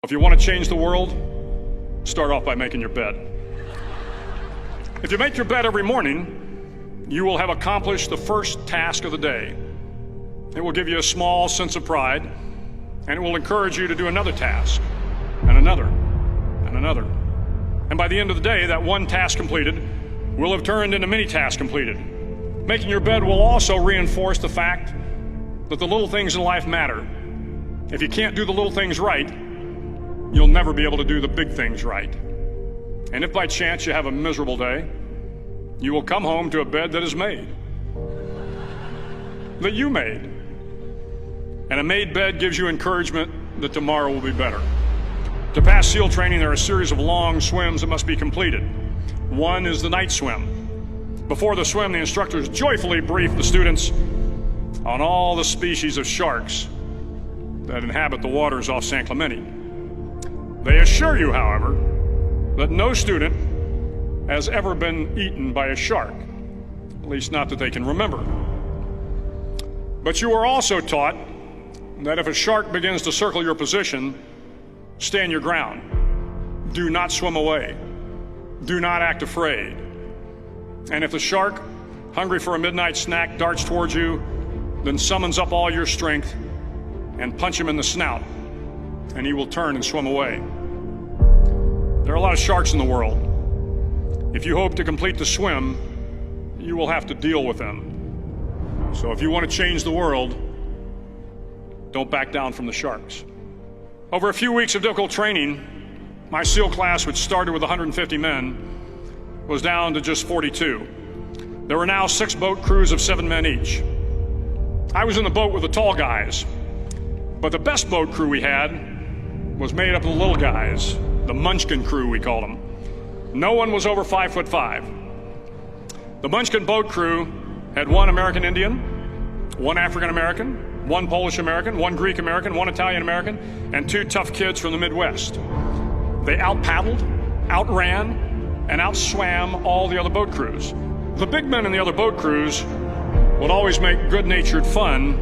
If you want to change the world, start off by making your bed. If you make your bed every morning, you will have accomplished the first task of the day. It will give you a small sense of pride, and it will encourage you to do another task, and another, and another. And by the end of the day, that one task completed will have turned into many tasks completed. Making your bed will also reinforce the fact that the little things in life matter. If you can't do the little things right, you'll never be able to do the big things right. And if by chance you have a miserable day, you will come home to a bed that is made, that you made. And a made bed gives you encouragement that tomorrow will be better. To pass SEAL training, there are a series of long swims that must be completed. One is the night swim. Before the swim, the instructors joyfully brief the students on all the species of sharks that inhabit the waters off San Clemente. They assure you, however, that no student has ever been eaten by a shark, at least not that they can remember. But you are also taught that if a shark begins to circle your position, stand your ground. Do not swim away. Do not act afraid. And if the shark, hungry for a midnight snack, darts towards you, then summons up all your strength and punch him in the snout, and he will turn and swim away. There are a lot of sharks in the world. If you hope to complete the swim, you will have to deal with them. So if you want to change the world, don't back down from the sharks. Over a few weeks of difficult training, my SEAL class, which started with 150 men, was down to just 42. There were now 6 boat crews of 7 men each. I was in the boat with the tall guys, but the best boat crew we had was made up of the little guys, the Munchkin crew, we called them. No one was over 5'5". The Munchkin boat crew had 1 American Indian, 1 African American, 1 Polish American, 1 Greek American, 1 Italian American, and 2 tough kids from the Midwest. They out-paddled, outran, and outswam all the other boat crews. The big men in the other boat crews would always make good-natured fun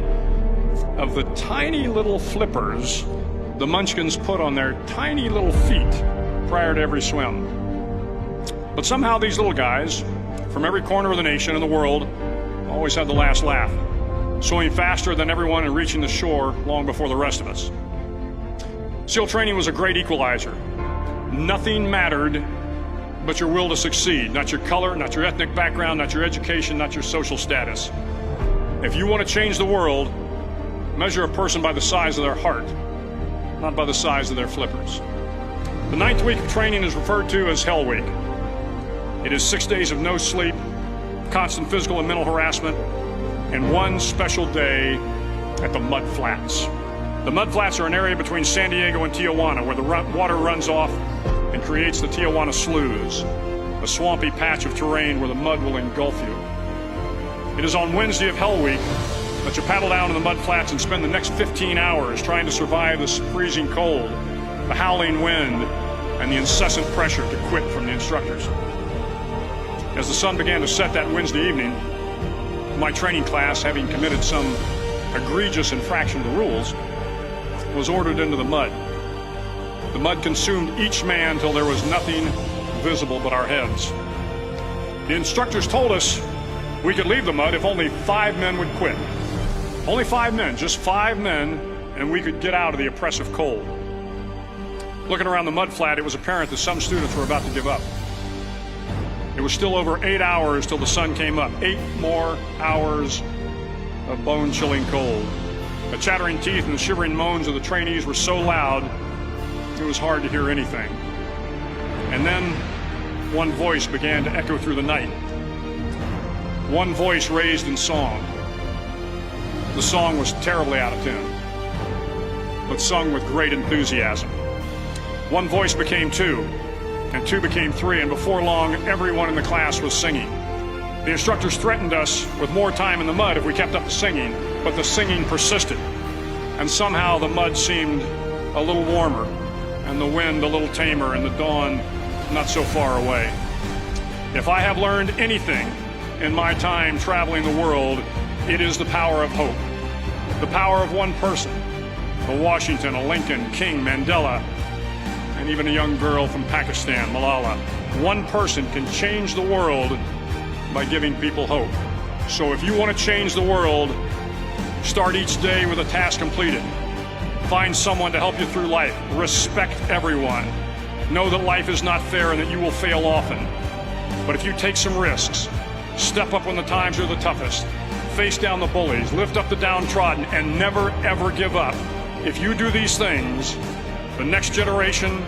of the tiny little flippers the Munchkins put on their tiny little feet prior to every swim. But somehow these little guys from every corner of the nation and the world always had the last laugh, swimming faster than everyone and reaching the shore long before the rest of us. SEAL training was a great equalizer. Nothing mattered but your will to succeed, not your color, not your ethnic background, not your education, not your social status. If you want to change the world, measure a person by the size of their heart, not by the size of their flippers. The 9th week of training is referred to as Hell Week. It is 6 days of no sleep, constant physical and mental harassment, and 1 special day at the Mud Flats. The Mud Flats are an area between San Diego and Tijuana where the water runs off and creates the Tijuana Sloughs, a swampy patch of terrain where the mud will engulf you. It is on Wednesday of Hell Week that you paddle down to the Mud Flats and spend the next 15 hours trying to survive the freezing cold, the howling wind, and the incessant pressure to quit from the instructors. As the sun began to set that Wednesday evening, my training class, having committed some egregious infraction of the rules, was ordered into the mud. The mud consumed each man till there was nothing visible but our heads. The instructors told us we could leave the mud if only 5 men would quit. Only 5 men, just 5 men, and we could get out of the oppressive cold. Looking around the mud flat, it was apparent that some students were about to give up. It was still over 8 hours till the sun came up. 8 more hours of bone-chilling cold. The chattering teeth and the shivering moans of the trainees were so loud, it was hard to hear anything. And then one voice began to echo through the night. One voice raised in song. The song was terribly out of tune, but sung with great enthusiasm. One voice became 2, and 2 became 3, and before long, everyone in the class was singing. The instructors threatened us with more time in the mud if we kept up the singing, but the singing persisted, and somehow the mud seemed a little warmer, and the wind a little tamer, and the dawn not so far away. If I have learned anything in my time traveling the world, it is the power of hope. The power of one person, a Washington, a Lincoln, King, Mandela, and even a young girl from Pakistan, Malala. One person can change the world by giving people hope. So if you want to change the world, start each day with a task completed. Find someone to help you through life. Respect everyone. Know that life is not fair and that you will fail often. But if you take some risks, step up when the times are the toughest, face down the bullies, lift up the downtrodden, and never ever give up. If you do these things, the next generation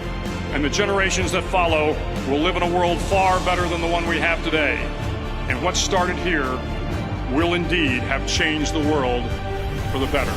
and the generations that follow will live in a world far better than the one we have today. And what started here will indeed have changed the world for the better.